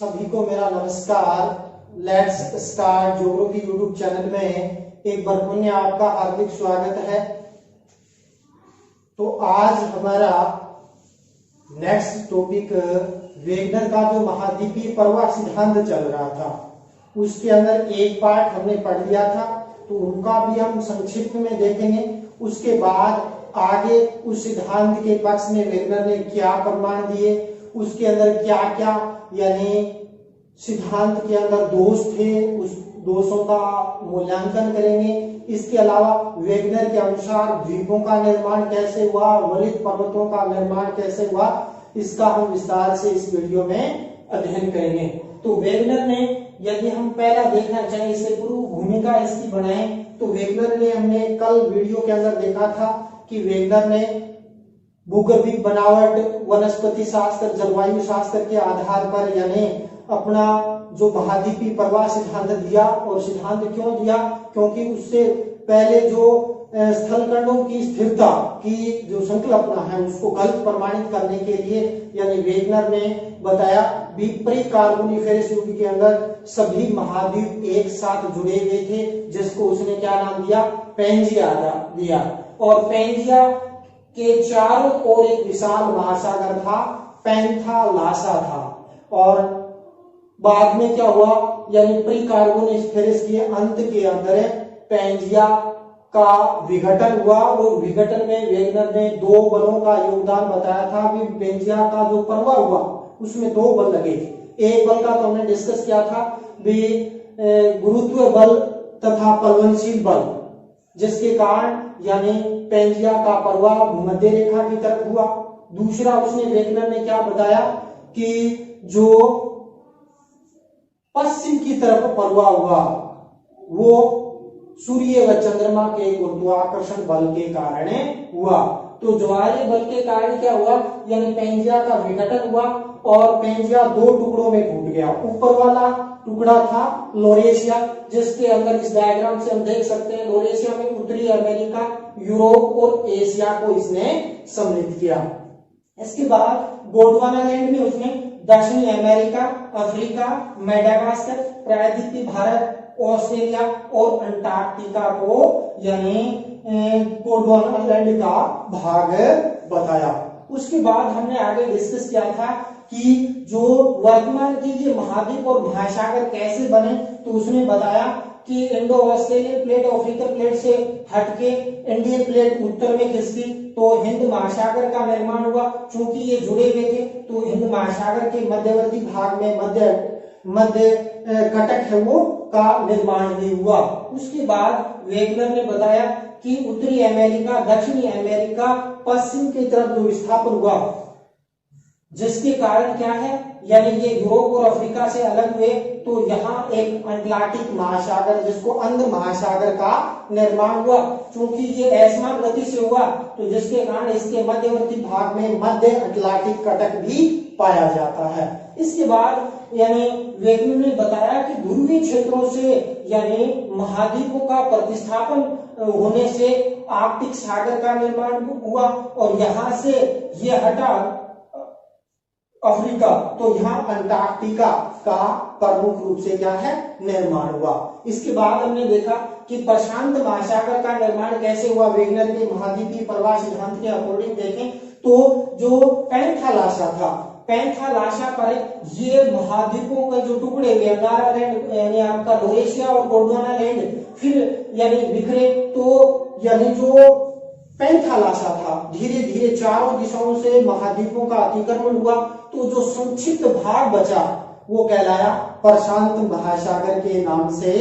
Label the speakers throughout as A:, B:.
A: सभी को मेरा नमस्कार। Let's start geography YouTube channel में एक बार पुनः आपका हार्दिक स्वागत है। तो आज हमारा नेक्स्ट टॉपिक वेगनर का जो महाद्वीपीय प्रवाह सिद्धांत चल रहा था उसके अंदर एक पार्ट हमने पढ़ लिया था, तो उनका भी हम संक्षिप्त में देखेंगे। उसके बाद आगे उस सिद्धांत के पक्ष में वेगनर ने क्या प्रमाण दिए, उसके अंदर क्या क्या यानी सिद्धांत के अंदर दोष थे, उस दोषों का मूल्यांकन करेंगे। इसके अलावा वेगनर के अनुसार द्वीपों का निर्माण कैसे हुआ, वलित पर्वतों का निर्माण कैसे हुआ, इसका हम विस्तार से इस वीडियो में अध्ययन करेंगे। तो वेगनर ने, यदि हम पहला देखना चाहें, इसे पूर्व भूमिका इसकी बनाए, तो वेगनर ने, हमने कल वीडियो के अंदर देखा था कि वेगनर ने भूगर्भिक बनावट, वनस्पति शास्त्र, जलवायु शास्त्र के आधार पर यानी अपना जो महाद्वीपीय प्रवाह सिद्धांत दिया। और सिद्धांत क्यों दिया? क्योंकि उससे पहले जो स्थलखंडों की स्थिरता की जो संकल्पना है उसको गलत प्रमाणित करने के लिए यानी वेगनर ने बताया विपरीत कार्बोनिफेरस युग के अंदर सभी महाद्वीप एक साथ जुड़े हुए थे, जिसको उसने क्या नाम दिया? पेंजिया दिया। और पेंजिया के चारों ओर एक विशाल महासागर था, पैंथालासा था। और बाद में क्या हुआ, यानी प्री कार्बोनिफेरस के अंत के अंदर पेंजिया का विघटन हुआ। और विघटन में वेगनर ने दो बलों का योगदान बताया था। भी पेंजिया का जो प्रवाह हुआ उसमें दो बल लगे। एक बल का तो हमने डिस्कस किया था, भी गुरुत्व बल तथा प्लवनशील बल, जिसके कारण यानी पेंजिया का प्रवाह भूमध्य रेखा की तरफ हुआ। दूसरा उसने वेगनर ने क्या बताया कि जो पश्चिम की तरफ प्रवाह हुआ वो सूर्य व चंद्रमा के गुरुत्वाकर्षण बल के कारण हुआ। तो ज्वारीय बल के कारण क्या हुआ, यानी पेंजिया का विघटन हुआ और पेंजिया दो टुकड़ों में टूट गया। ऊपर वाला टुकड़ा था लोरेशिया, जिसके अंदर इस डायग्राम से हम देख सकते हैं लोरेशिया में उत्तरी अमेरिका, यूरोप और एशिया को इसने सम्मिलित किया। इसके बाद गोंडवाना लैंड में उसने दक्षिणी अमेरिका, अफ्रीका, मेडागास्कर, प्रायद्वीपीय भारत, ऑस्ट्रेलिया और अंटार्कटिका को यानी गोंडवाना लैंड का भाग बताया। उसके बाद हमने आगे डिस्कस किया था कि जो वर्तमान की ये महाद्वीप और महासागर कैसे बने, तो उसने बताया कि Indo Australian plate African plate से हटके इंडियन प्लेट उत्तर में खिसकी तो हिंद महासागर का निर्माण हुआ। चूंकि ये जुड़े हुए थे तो हिंद महासागर के मध्यवर्ती भाग में मध्य कटक है वो का निर्माण भी हुआ। उसके बाद वेगनर ने बताया कि उत्तरी अमेरिका, दक्षिणी अमेरिका, पश्चिम की तरफ जो विस्थापन हुआ, जिसके कारण क्या है, यानी ये यूरोप और अफ्रीका से अलग हुए तो यहाँ एक अटलांटिक महासागर, जिसको अंध महासागर का निर्माण हुआ। चूंकि ये असमान गति से हुआ तो जिसके कारण इसके मध्यवर्ती भाग में मध्य अटलांटिक कटक भी पाया जाता है। इसके बाद यानी वेगनर ने बताया कि ध्रुवीय क्षेत्रों से यानी महाद्वीपों का प्रतिस्थापन होने से आर्कटिक सागर का निर्माण हुआ और यहाँ से ये हटा अफ्रीका तो यहाँ अंटार्कटिका का प्रमुख रूप से क्या है निर्माण हुआ। इसके बाद हमने देखा कि प्रशांत महासागर का निर्माण कैसे हुआ। वेगनर के महाद्वीपीय प्रवाह सिद्धांत के अकॉर्डिंग देखें तो जो पैंथालासा था, पैंथालासा पर ये महाद्वीपों के जो टुकड़े अंगारा लैंड यानी आपका लोरेशिया और गोंडवाना लैंड फिर यानी बिखरे, तो यानी जो पैंथालासा था धीरे धीरे चारों दिशाओं से महाद्वीपों का अतिक्रमण हुआ, तो जो संक्षिप्त भाग बचा वो कहलाया प्रशांत महासागर के नाम से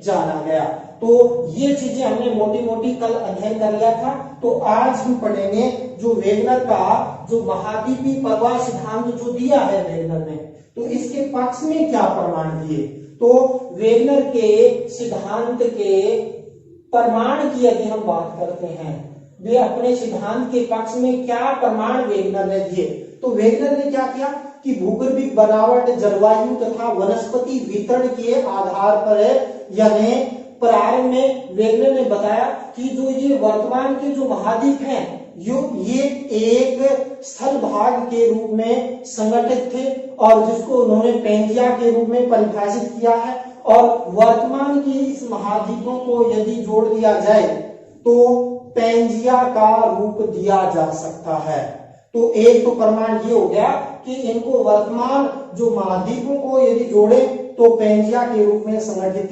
A: जाना गया। तो ये चीजें हमने मोटी मोटी कल अध्ययन कर लिया था। तो आज हम पढ़ेंगे जो वेगनर का जो महाद्वीपीय प्रवाह सिद्धांत जो दिया है वेगनर ने, तो इसके पक्ष में क्या प्रमाण दिए। तो वेगनर के सिद्धांत के प्रमाण की यदि हम बात करते हैं, वे अपने सिद्धांत के पक्ष में क्या प्रमाण वेगनर ने दिए, तो वेगनर ने क्या किया कि भूगर्भिक बनावट, जलवायु तथा वनस्पति वितरण के आधार पर यानी प्रारंभ में वेगनर ने बताया कि जो ये वर्तमान के जो महाद्वीप हैं ये एक स्थल भाग के रूप में संगठित थे और जिसको उन्होंने पेंजिया के रूप में परिभाषित किया है। और वर्तमान की इस महाद्वीपों को यदि जोड़ दिया जाए तो पेंजिया का रूप दिया जा सकता है। तो एक तो प्रमाण ये हो गया कि इनको वर्तमान जो महाद्वीपों को यदि जोड़े तो पेंजिया के रूप में संगठित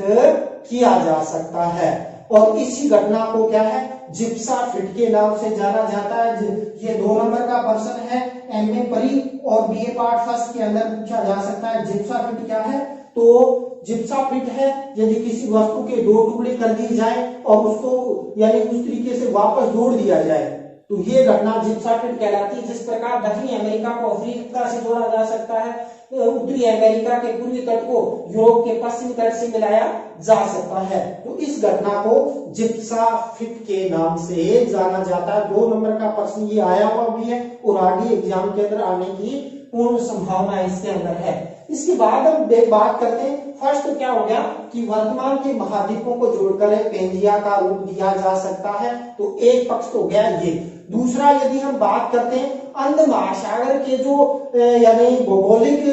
A: किया जा सकता है। और इसी घटना को क्या है, जिप्सा फिट के नाम से जाना जाता है। ये 2 नंबर का प्रश्न है, एमए परी और बीए पार्ट फर्स्ट के अंदर पूछा जा सकता है। जिप्सा फिट क्या है? तो जिप्सा फिट है यदि किसी वस्तु के 2 टुकड़े कर दिए जाए और उसको यानी उस तरीके से वापस जोड़ दिया जाए तो ये घटना जिप्सा फिट कहलाती है। जिस प्रकार दक्षिणी अमेरिका को अफ्रीका से जोड़ा जा सकता है, उत्तरी अमेरिका के पूर्वी तट को यूरोप के पश्चिमी तट से मिलाया जा सकता है। तो इस घटना को जिप्सा फिट के नाम से जाना जाता है। 2 नंबर का प्रश्न ये आया हुआ भी है और आगे एग्जाम के अंदर आने की पूर्ण संभावना इसके अंदर है। इसके बाद हम बात करते हैं। फर्स्ट क्या हो गया कि वर्तमान के महाद्वीपों को जोड़कर पेंजिया का रूप दिया जा सकता है। तो एक पक्ष तो गया ये। दूसरा यदि हम बात करते हैं अंध महासागर के जो यानी भौगोलिक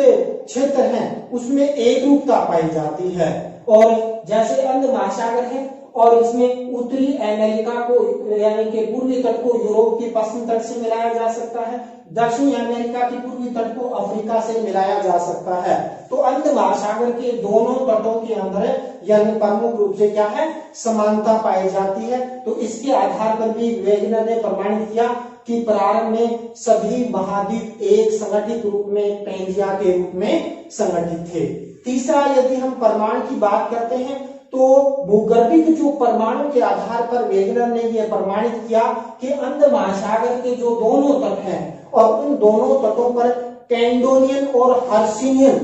A: क्षेत्र हैं उसमें एक रूपता पाई जाती है। और जैसे अंध महासागर है और इसमें उत्तरी अमेरिका को यानी कि पूर्वी तट को यूरोप के पश्चिमी तट से मिलाया जा सकता है, दक्षिणी अमेरिका के पूर्वी तट को अफ्रीका से मिलाया जा सकता है। तो अंध महासागर के दोनों तटों के अंदर यानी प्रमुख रूप से क्या है, समानता पाई जाती है। तो इसके आधार पर भी वेगनर ने प्रमाणित किया कि प्रारंभ में सभी महाद्वीप एक संगठित रूप में पेंजिया के रूप में संगठित थे। तीसरा यदि हम प्रमाण की बात करते हैं तो भूगर्भिक जो परमाणु के आधार पर वेगनर ने यह प्रमाणित किया कि अंध महासागर के जो दोनों तट हैं और उन दोनों तटों पर कैंडोनियन और हर्सिनियन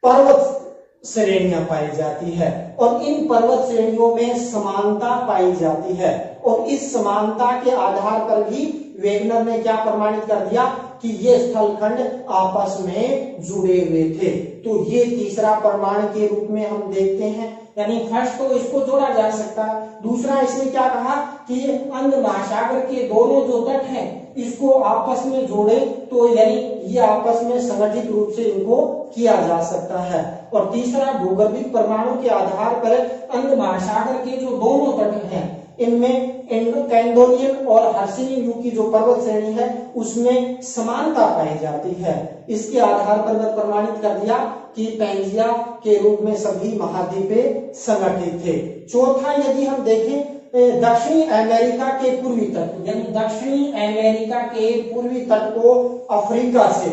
A: पर्वत श्रेणियां पाई जाती है और इन पर्वत श्रेणियों में समानता पाई जाती है। और इस समानता के आधार पर भी वेगनर ने क्या प्रमाणित कर दिया कि ये स्थलखंड आपस में जुड़े हुए थे। तो ये तीसरा प्रमाण के रूप में हम देखते हैं। यानी फर्स्ट तो इसको जोड़ा जा सकता है। दूसरा इसने क्या कहा कि अंध महासागर के दोनों जो तट हैं इसको आपस में जोड़े तो यानी ये आपस में संगठित रूप से इनको किया जा सकता है। और तीसरा भूगर्भिक परमाणु के आधार पर अंध महासागर के जो दोनों तट हैं इनमें कैंडोनियन और हर्सिनियन युग की जो पर्वत श्रेणी है उसमें समानता पाई जाती है। इसके आधार पर वह प्रमाणित कर दिया कि पेंजिया के रूप में सभी महाद्वीप संगठित थे। चौथा यदि हम देखें दक्षिणी अमेरिका के पूर्वी तट यानी दक्षिणी अमेरिका के पूर्वी तट को अफ्रीका से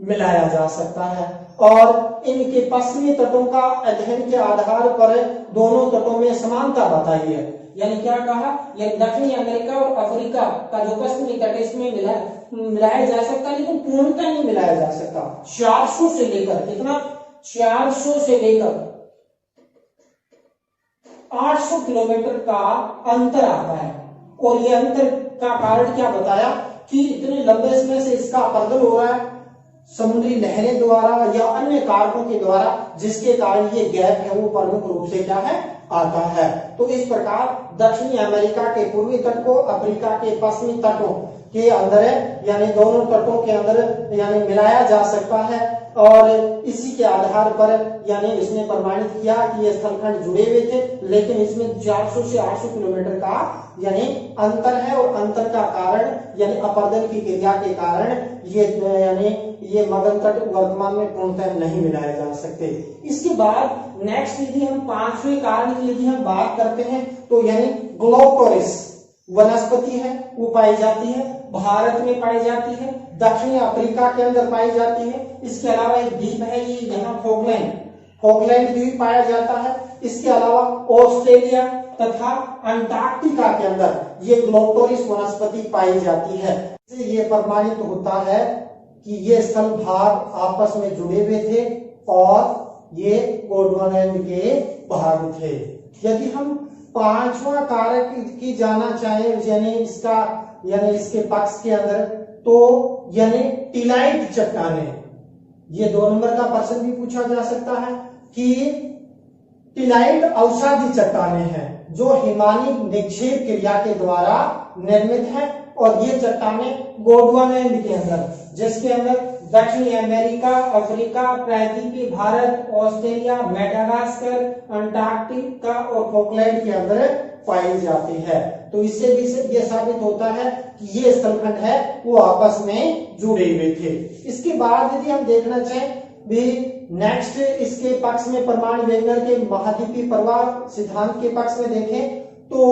A: मिलाया जा सकता है और इनके पश्चिमी तटों का अध्ययन के आधार पर दोनों तटों में समानता बताई है। यानी क्या कहा, यानी दक्षिणी अमेरिका और अफ्रीका का जो पश्चिमी तट इसमें मिलाया जा सकता है लेकिन पूर्णतः नहीं मिलाया जा सकता। 400 से लेकर कितना, 400 से लेकर 800 किलोमीटर का अंतर आता है। और ये अंतर का कारण क्या बताया कि इतने लंबे समय से इसका अपरदन हो रहा है समुद्री लहरें द्वारा या अन्य कारकों के द्वारा, जिसके कारण ये गैप है वो प्रमुख रूप से क्या है, आता है। तो इस प्रकार दक्षिणी अमेरिका के पूर्वी तट को अफ्रीका के पश्चिमी तटों के अंदर यानी दोनों तटों के अंदर यानी मिलाया जा सकता है। और इसी के आधार पर यानी इसने प्रमाणित किया कि ये स्थलखंड जुड़े हुए थे लेकिन इसमें 400 से 800 किलोमीटर का यानी अंतर है और अंतर का कारण यानी अपरदन की क्रिया के कारण ये यानी ये मगध तट वर्तमान में पूर्णतः नहीं मिलाए जा सकते। इसके बाद नेक्स्ट यदि हम 5वें कारण की यदि हम बात करते हैं तो यानी ग्लोटोरिस वनस्पति है वो पाई जाती है, भारत में पाई जाती है, दक्षिणी अफ्रीका के अंदर पाई जाती है। इसके अलावा एक द्वीप है ये यहाँ फॉकलैंड द्वीप पाया जाता है। इसके अलावा ऑस्ट्रेलिया तथा अंटार्कटिका के अंदर ये ग्लोटोरिस वनस्पति पाई जाती है। इससे ये प्रमाणित होता है कि ये स्थल भाग आपस में जुड़े हुए थे और ये गोंडवाना के भाग थे। यदि हम 5वां कारक की जाना चाहे यानी इसका यानी इसके पक्ष के अंदर तो यानी टिलाइट चट्टाने, ये 2 नंबर का प्रश्न भी पूछा जा सकता है कि टिलाइट अवसादी चट्टाने हैं जो हिमानी निक्षेप क्रिया के द्वारा निर्मित है। और ये चट्टानें गोंडवाना के अंदर, जिसके अंदर दक्षिणी अमेरिका, अफ्रीका, प्रायद्वीपीय भारत, ऑस्ट्रेलिया, मेडागास्कर, अंटार्कटिका और फोकलैंड के अंदर पाई जाती है। तो इससे भी ये साबित होता है कि ये स्थलखंड है वो आपस में जुड़े हुए थे। इसके बाद यदि हम देखना चाहें भी नेक्स्ट इसके पक्ष में परमाणु वेगनर के महाद्वीपीय प्रवाह सिद्धांत के पक्ष में देखें तो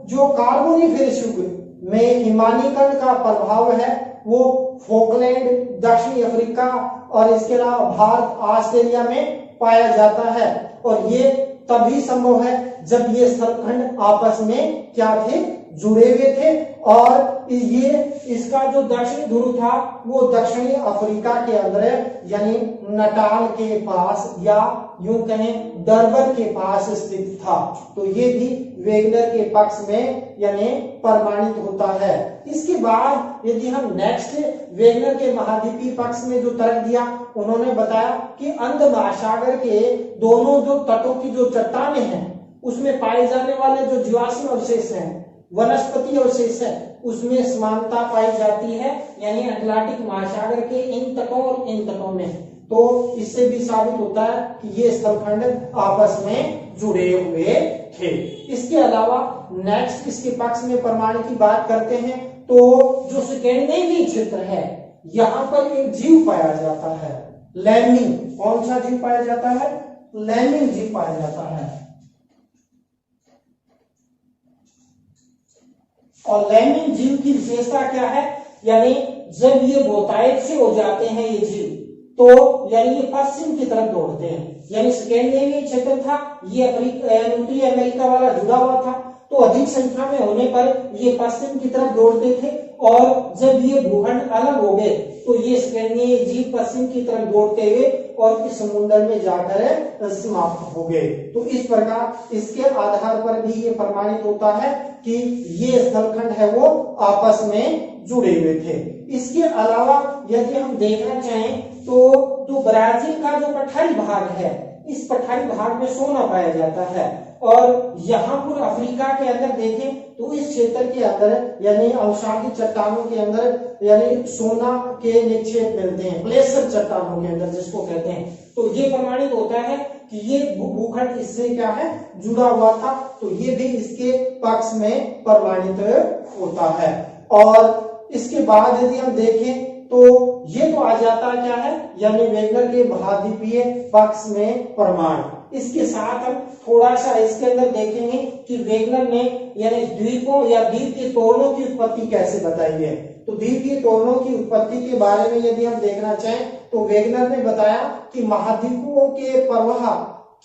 A: जो कार्बोनिफेरस युग में हिमानीकरण का प्रभाव है वो फोकलैंड, दक्षिणी अफ्रीका और इसके अलावा भारत, ऑस्ट्रेलिया में पाया जाता है। और ये तभी संभव है जब ये स्थलखंड आपस में क्या थे, जुड़े हुए थे। और ये इसका जो दक्षिणी ध्रुव था वो दक्षिणी अफ्रीका के अंदर यानी नटाल के पास या यूं कहें डरबन के पास स्थित था। तो ये भी वेगनर के पक्ष में यानी प्रमाणित होता है। इसके बाद यदि हम नेक्स्ट वेगनर के महाद्वीपीय पक्ष में जो तर्क दिया, उन्होंने बताया कि अंध महासागर के दोनों जो तटों की जो चट्टानें हैं उसमें पाए जाने वाले जो जीवाश्म अवशेष हैं, वनस्पति अवशेष है, उसमें समानता पाई जाती है यानी अटलांटिक महासागर के इन तटों और इन तटों में। तो इससे भी साबित होता है कि ये स्थलखंड आपस में जुड़े हुए थे। इसके अलावा नेक्स्ट इसके पक्ष में परमाणु की बात करते हैं तो जो स्कैंडिनेवियन क्षेत्र है यहाँ पर एक जीव पाया जाता है, लैमिंग। कौन सा जीव पाया जाता है? लैमिंग जीव पाया जाता है। और लैमिंग जीव की विशेषता क्या है, यानी जब ये बहुतायत से हो जाते हैं ये जीव तो यानी ये पश्चिम की तरफ दौड़ते हैं। यानी स्कैंडिनेवियन क्षेत्र था, ये उत्तरी अमेरिका वाला जुड़ा हुआ था, तो अधिक संख्या में होने पर ये पश्चिम की तरफ दौड़ते थे। और जब ये भूखंड अलग हो गए तो ये स्कैंडिनेवियन जीव पश्चिम की तरफ दौड़ते हुए और इस समुद्र में जाकर समाप्त हो गए। तो इस प्रकार इसके आधार पर भी ये प्रमाणित होता है कि ये स्थलखंड है वो आपस में जुड़े हुए थे। इसके अलावा यदि हम देखना चाहें तो जो ब्राजील का जो पठारी भाग है, इस पठारी भाग में सोना पाया जाता है। और यहाँ पर अफ्रीका के अंदर देखें तो इस क्षेत्र के अंदर यानी अवसादी चट्टानों के अंदर यानी सोना के निक्षेप मिलते हैं, प्लेसर चट्टानों के अंदर जिसको कहते हैं। तो ये प्रमाणित होता है कि ये भूखंड इससे क्या है, जुड़ा हुआ था। तो ये भी इसके पक्ष में प्रमाणित होता है। और इसके बाद यदि हम देखें तो ये तो आ जाता क्या है, यानी वेगनर के महाद्वीपीय पक्ष में प्रमाण। इसके साथ हम थोड़ा सा इसके अंदर देखेंगे कि वेगनर ने यानी द्वीपों या द्वीपीय तोरणों की उत्पत्ति कैसे बताई है। तो द्वीपीय तोरणों की उत्पत्ति के बारे में यदि हम देखना चाहें तो वेगनर ने बताया कि महाद्वीपों के प्रवाह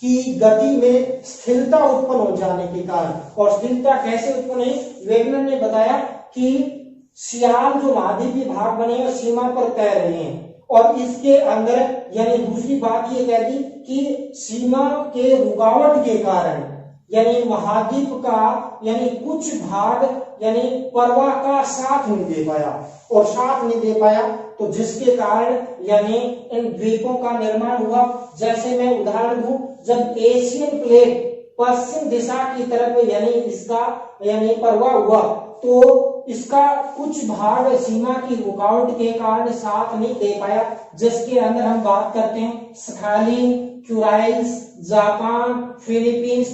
A: की गति में स्थिरता उत्पन्न हो जाने के कारण, और स्थिरता कैसे उत्पन्न हुई, वेगनर ने बताया कि सियाल जो महाद्वीपीय भाग बने हैं सीमा पर तैर रहे हैं। और इसके अंदर यानी दूसरी बात ये कह दी कि सीमा के रुकावट के कारण यानी महाद्वीप का यानी कुछ भाग यानी प्रवाह का साथ नहीं दे पाया, और साथ नहीं दे पाया तो जिसके कारण यानी इन द्वीपों का निर्माण हुआ। जैसे मैं उदाहरण दूं, जब एशियन प्लेट पश्चिम दिशा की तरफ यानी इसका यानी प्रवाह हुआ तो इसका कुछ भाग सीमा की रुकावट के कारण साथ नहीं दे पाया, जिसके अंदर हम बात करते हैं सखालिन, क्यूराइल्स, जापान, फिलीपींस,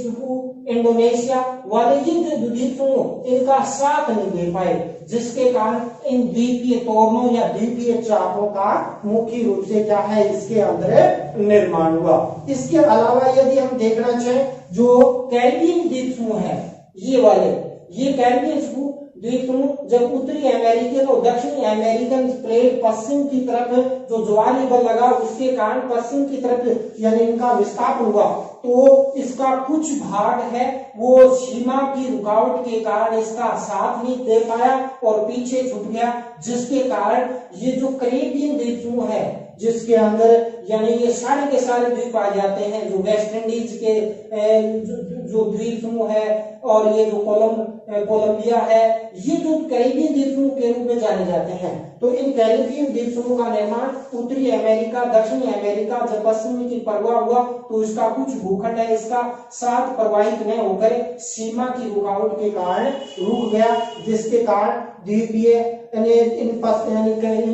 A: इंडोनेशिया वाले ये जो द्वीप समूह इनका साथ नहीं दे पाए, जिसके कारण इन द्वीपीय तोरणों या द्वीपीय चापों का मुख्य रूप से क्या है इसके अंदर निर्माण हुआ। इसके अलावा यदि हम देखना चाहें जो कैरिबियन द्वीप समूह है, ये वाले ये कैरिबियन द्वीप समूह जब उत्तरी अमेरिकन और दक्षिणी अमेरिकन प्लेट पश्चिम की तरफ जो ज्वारीय बल लगा उसके कारण पश्चिम की तरफ यानी इनका विस्थापन हुआ, तो इसका कुछ भाग है वो सीमा की रुकावट के कारण इसका साथ नहीं दे पाया और पीछे छूट गया, जिसके कारण ये जो कैरिबियन द्वीप समूह है जिसके अंदर यानी ये सारे के सारे द्वीप आ जाते हैं, जो वेस्ट इंडीज के जो द्वीप समूह है और ये जो कोलंबिया है ये जो कैरिबियन द्वीप समूह के रूप में जाने जाते हैं, तो इन कैरिबियन द्वीप समूह का निर्माण उत्तरी अमेरिका, दक्षिणी अमेरिका, जब पश्चिमी की परवाह हुआ तो इसका कुछ भूखंड है इसका साथ प्रवाहित न होकर सीमा की रुकावट के कारण रुक गया, जिसके कारण द्वीपीय इन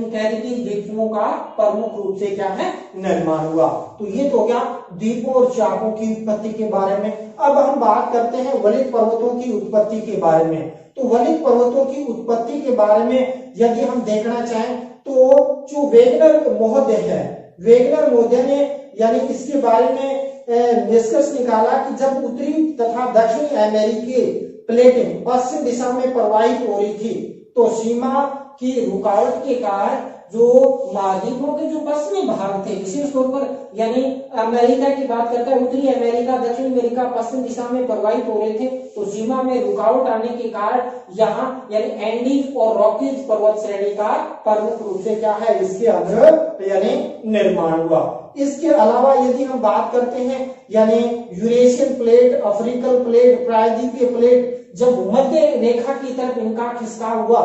A: कैरिबियन द्वीप समूह का प्रमुख रूप से क्या है निर्माण हुआ। तो ये तो हो गया द्वीपों और चापों की उत्पत्ति के बारे में। अब हम बात करते हैं वलित पर्वतों की उत्पत्ति के बारे में। तो वलित पर्वतों की उत्पत्ति के बारे में यदि हम देखना चाहें तो जो वेगनर महोदय है, वेगनर महोदय ने यानी इसके बारे में निष्कर्ष निकाला कि जब उत्तरी तथा दक्षिणी अमेरिकी प्लेटें पश्चिम दिशा में प्रवाहित हो रही थी तो सीमा की रुकावट के कारण जो महाद्वीपों के जो पश्चिमी भाग थे, विशेष तौर पर यानी अमेरिका की बात करता है, उत्तरी अमेरिका, दक्षिण अमेरिका पश्चिम दिशा में प्रवाहित हो रहे थे, तो सीमा में रुकावट आने के कारण यहाँ यानी एंडीज और रॉकीज पर्वत श्रेणी का प्रमुख रूप से क्या है इसके अंदर यानी निर्माण हुआ। इसके अलावा यदि हम बात करते हैं यानी यूरेशियन प्लेट, अफ्रीकन प्लेट, प्रायद्वीपीय प्लेट, जब भूमध्य रेखा की तरफ इनका खिसकाव हुआ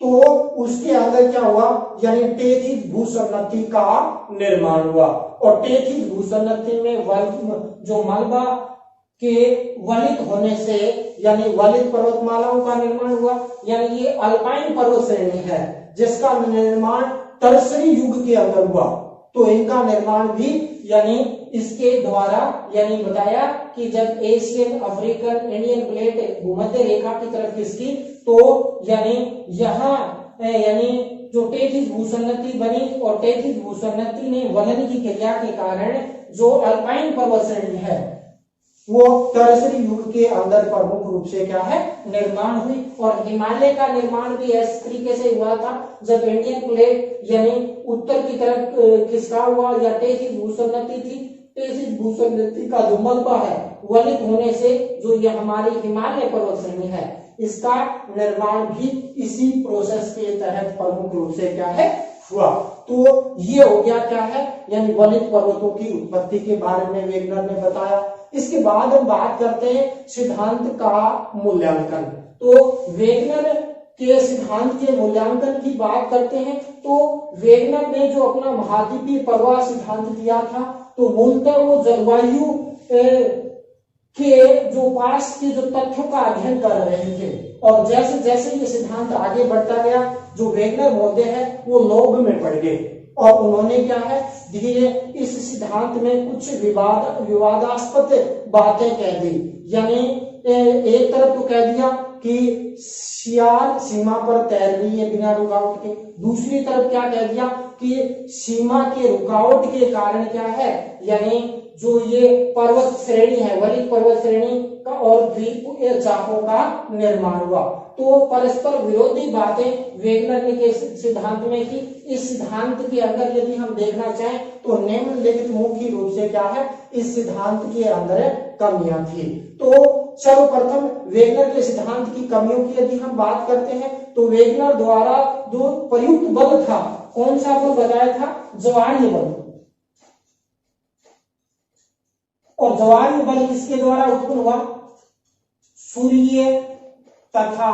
A: तो उसके अंदर क्या हुआ यानी टेथिस भूसन्नति का निर्माण हुआ, और टेथिस भूसन्नति में जो मलबा के वलित होने से यानी वलित पर्वतमालाओं का निर्माण हुआ, यानी ये अल्पाइन पर्वत श्रेणी है जिसका निर्माण टर्सरी युग के अंदर हुआ। तो इनका निर्माण भी यानी इसके द्वारा यानी बताया कि जब एशियन, अफ्रीकन, इंडियन प्लेट भूमध्य रेखा की तरफ खिसकी तो यानी यहाँ यानी जो टेथिस भूसन्नति बनी, और टेथिस भूसन्नति ने वलन की क्रिया के कारण जो अल्पाइन पर्वत श्रेणी है वो टर्सरी युग के अंदर प्रमुख रूप से क्या है निर्माण हुई। और हिमालय का निर्माण भी इस तरीके से हुआ था जब इंडियन प्लेट यानी उत्तर की तरफ खिसकाव हुआ या टेथिस भूसन्नति थी, टेथिस भूसन्नति का जो मलबा है वलित होने से जो ये हमारी हिमालय पर्वत श्रेणी है इसका निर्माण भी इसी प्रोसेस के तहत प्रमुख रूप से क्या है हुआ। तो ये हो गया क्या है यानी वलित पर्वतों की उत्पत्ति के बारे में वेगनर ने बताया। इसके बाद हम बात करते हैं सिद्धांत का मूल्यांकन। तो वेगनर के सिद्धांत के मूल्यांकन की बात करते हैं तो वेगनर ने जो अपना महाद्वीपीय प्रवाह सिद्धांत दिया था तो मूलतः वो जलवायु के जो पास के जो तथ्यों का अध्ययन कर रहे थे, और जैसे जैसे ये सिद्धांत आगे बढ़ता गया जो वेगनर महोदय है वो लोभ में पड़ गए और उन्होंने क्या है धीरे इस सिद्धांत में कुछ विवादास्पद बातें कह दी। यानी एक तरफ तो कह दिया कि सियार सीमा पर तैर रही है बिना रुकावट के, दूसरी तरफ क्या कह दिया कि सीमा के रुकावट के कारण क्या है यानी जो ये पर्वत श्रेणी है वलित पर्वत श्रेणी का और द्वीप चापों का निर्माण हुआ। तो परस्पर विरोधी बातें वेगनर ने के सिद्धांत में की। इस सिद्धांत के अंदर यदि हम देखना चाहें तो निम्नलिखित मुख्य रूप से क्या है इस सिद्धांत के अंदर कमियां थी। तो सर्वप्रथम वेगनर के सिद्धांत की कमियों की यदि हम बात करते हैं तो वेगनर द्वारा जो प्रयुक्त बल था, कौन सा बल बताया था, ज्वारीय बल, और ज्वारीय बल किसके द्वारा उत्पन्न हुआ, सूर्य तथा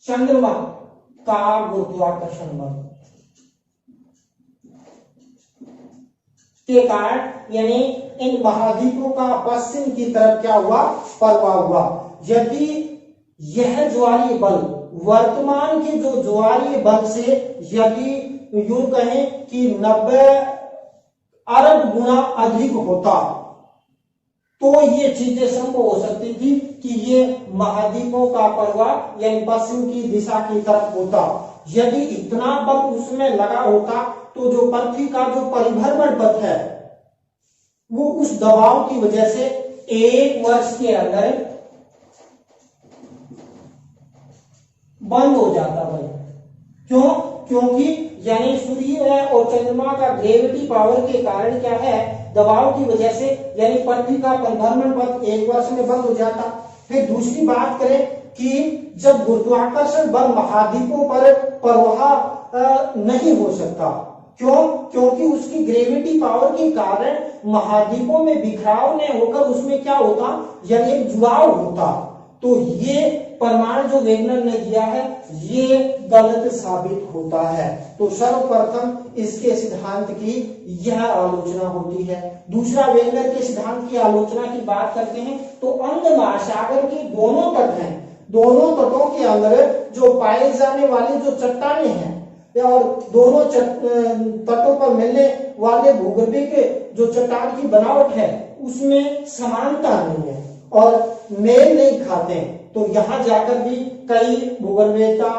A: चंद्रमा का गुरुत्वाकर्षण बल के कारण यानी इन महाद्वीपों का पश्चिम की तरफ क्या हुआ प्रवाह हुआ। यदि यह ज्वारीय बल वर्तमान के जो ज्वारीय बल से यदि यूं कहें कि 90 अरब गुना अधिक होता तो ये चीजें संभव हो सकती थी कि ये महाद्वीपों का प्रवाह यानी पश्चिम की दिशा की तरफ होता। यदि इतना बल उसमें लगा होता तो जो पृथ्वी का जो परिभ्रमण पथ है वो उस दबाव की वजह से एक वर्ष के अंदर बंद हो जाता भाई। क्यों? क्योंकि यानी सूर्य और चंद्रमा का ग्रेविटी पावर के कारण क्या है दबाव की वजह से यानी पृथ्वी का परिभ्रमण पथ एक वर्ष में बंद हो जाता। फिर दूसरी बात करें कि जब गुरुत्वाकर्षण बल महाद्वीपों पर प्रवाह नहीं हो सकता, क्यों? क्योंकि उसकी ग्रेविटी पावर के कारण महाद्वीपों में बिखराव नहीं होकर उसमें क्या होता यानी एक जुड़ाव होता। तो ये प्रमाण जो वेगनर ने दिया है ये गलत साबित होता है। तो सर्वप्रथम इसके सिद्धांत की यह आलोचना होती है। दूसरा, वेगनर के सिद्धांत की आलोचना की बात करते हैं तो अंध महासागर के दोनों तट हैं, दोनों तटों के अंदर जो पाए जाने वाली जो चट्टानें हैं और दोनों तटों पर मिलने वाले भूगर्भिक जो चट्टान की बनावट है उसमें समानता नहीं है और मेल नहीं खाते। तो यहां जाकर भी कई भूगर्भवेत्ता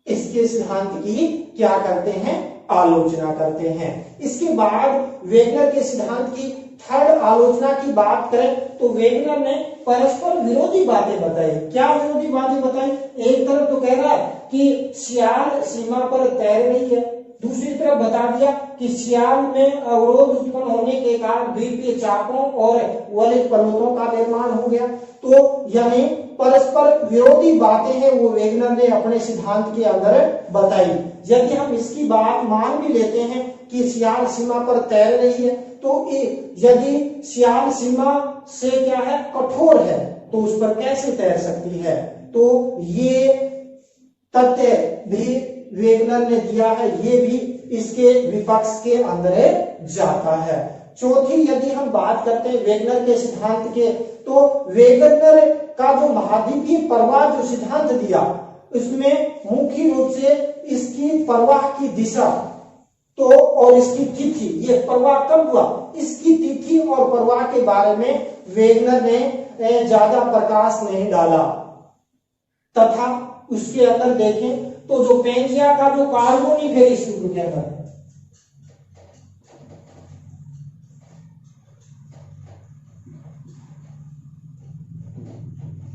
A: इसके सिद्धांत की क्या करते हैं, आलोचना करते हैं। इसके बाद वेगनर के सिद्धांत की थर्ड आलोचना की बात करें तो वेगनर ने परस्पर विरोधी बातें बताई। क्या विरोधी बातें बताई? एक तरफ तो कह रहा है कि सियाल सीमा पर तैर रही है, दूसरी तरफ बता दिया कि सियाल में अवरोध उत्पन्न होने के कारण द्वीपीय चापों और वलित पर्वतों का निर्माण हो गया। तो यानी परस्पर विरोधी बातें हैं वो वेगनर ने अपने सिद्धांत के अंदर बताई। यदि हम इसकी बात मान भी लेते हैं कि सियाल सीमा पर तैर रही है तो यदि सियाल सीमा से क्या है, कठोर है, तो उस पर कैसे तैर सकती है? तो ये तथ्य भी वेगनर ने दिया है, ये भी इसके विपक्ष के अंदर जाता है। चौथी, यदि हम बात करते हैं वेगनर के सिद्धांत के तो वेगनर का जो महाद्वीपीय प्रवाह जो सिद्धांत दिया उसमें मुख्य रूप से इसकी प्रवाह की दिशा तो और इसकी तिथि, ये प्रवाह कब हुआ, इसकी तिथि और प्रवाह के बारे में वेगनर ने ज्यादा प्रकाश नहीं डाला। तथा उसके अंदर देखें तो जो पेंजिया का जो कार्बोनिफेरस युग के अंदर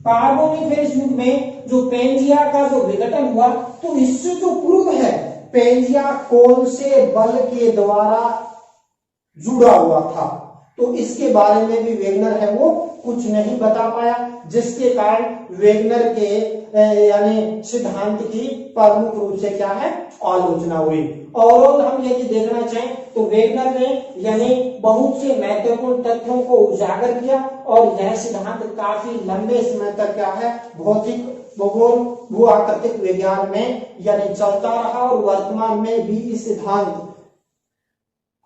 A: कार्बोनिफेरस युग में जो पेंजिया का जो विघटन हुआ तो इससे जो पूर्व है पेंजिया कौन से बल के द्वारा जुड़ा हुआ था, तो इसके बारे में भी वेगनर है वो कुछ नहीं बता पाया, जिसके कारण वेगनर के यानी सिद्धांत की प्रमुख रूप से क्या है, आलोचना हुई। और हम यदि देखना चाहें तो वेगनर ने यानी बहुत से महत्वपूर्ण तथ्यों को उजागर किया और यह सिद्धांत काफी लंबे समय तक क्या है, भौतिक भूगोल भू आकृतिक विज्ञान में यानी चलता रहा और वर्तमान में भी इस सिद्धांत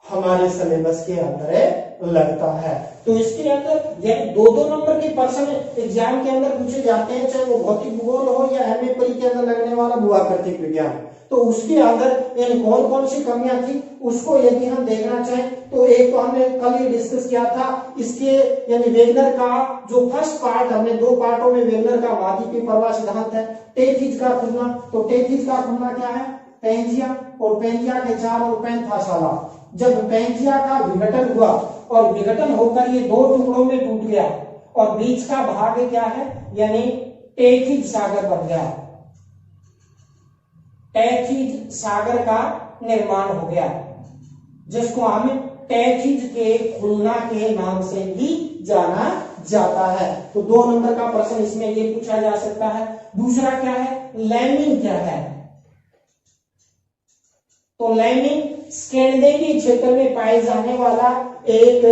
A: हमारे सिलेबस के अंदर लगता है। तो इसके अंदर यानी 2-2 नंबर के प्रश्न एग्जाम के अंदर पूछे जाते हैं, चाहे वो भौतिक भूगोल हो या एमए परी के अंदर लगने वाला भू आकृतिक विज्ञान। तो उसके अंदर यानी कौन कौन सी कमियां थी उसको यदि हम देखना चाहें तो एक तो हमने कल ही डिस्कस किया था इसके यानी वेगनर का जो फर्स्ट पार्ट, हमने 2 पार्टों में वेगनर का महाद्वीपीय प्रवाह सिद्धांत है, टेथिस का खुलना। तो टेथिस का खुलना क्या है, पेंजिया और पेंजिया के 4 और पेंथाशाला। जब पेंजिया का विघटन हुआ और विघटन होकर ये 2 टुकड़ों में टूट गया और बीच का भाग क्या है यानी टेथिस सागर बन गया, टेथिस सागर का निर्माण हो गया, जिसको हम टेथिस के खुलना के नाम से भी जाना जाता है। तो 2 नंबर का प्रश्न इसमें ये पूछा जा सकता है। दूसरा क्या है, लैमिंग क्या है? तो लैमिंग स्कैंडिनेवियन क्षेत्र में पाए जाने वाला एक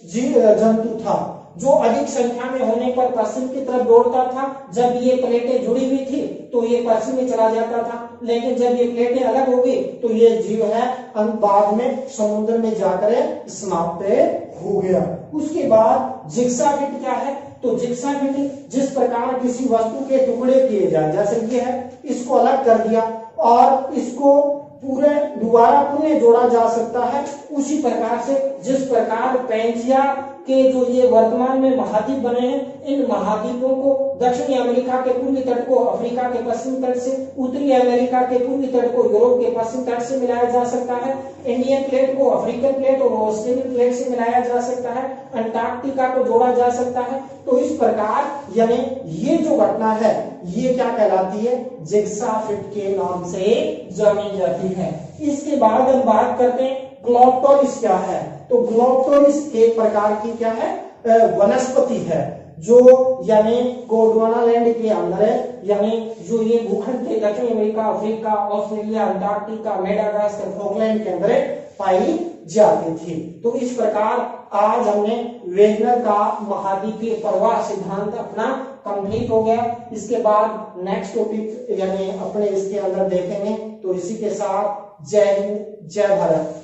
A: जीव जंतु था जो अधिक संख्या में होने पर पश्चिम की तरफ दौड़ता था। जब ये प्लेटें जुड़ी हुई थी तो ये पश्चिम में चला जाता था, लेकिन जब ये प्लेटें अलग हो गई तो ये जीव है बाद में समुद्र में जाकर समाप्त हो गया। उसके बाद जिग्साफिट क्या है, तो जिग्साफिट जिस प्रकार किसी वस्तु के टुकड़े किए जाए, जैसे ये है, इसको अलग कर दिया और इसको पूरे दोबारा पुनः जोड़ा जा सकता है, उसी प्रकार से जिस प्रकार पेंजिया के जो ये वर्तमान में महाद्वीप बने हैं, इन महाद्वीपों को दक्षिणी अमेरिका के पूर्वी तट को अफ्रीका के पश्चिमी तट से, उत्तरी अमेरिका के पूर्वी तट को यूरोप के पश्चिमी तट से मिलाया जा सकता है, इंडियन प्लेट को अफ्रीकन प्लेट और ऑस्ट्रेलियन प्लेट से मिलाया जा सकता है, अंटार्कटिका को जोड़ा जा सकता है। तो इस प्रकार यानी ये जो घटना है ये क्या कहलाती है, जिग्साफिट के नाम से जानी जाती है। इसके बाद हम बात करते हैं ग्लोप्टोरिस क्या है, तो ग्लोप्टोरिस एक प्रकार की क्या है, वनस्पति है जो यानी गोंडवानालैंड के अंदर है, यानी जो ये भूखंड थे दक्षिण America, Africa, Australia, Antarctica, Madagascar, Falkland के अंदर पाई जाती थी। तो इस प्रकार आज हमने वेगनर का महाद्वीपीय प्रवाह सिद्धांत अपना कंप्लीट हो गया। इसके बाद नेक्स्ट टॉपिक यानी अपने इसके अंदर देखेंगे। तो इसी के साथ जय हिंद, जय भारत।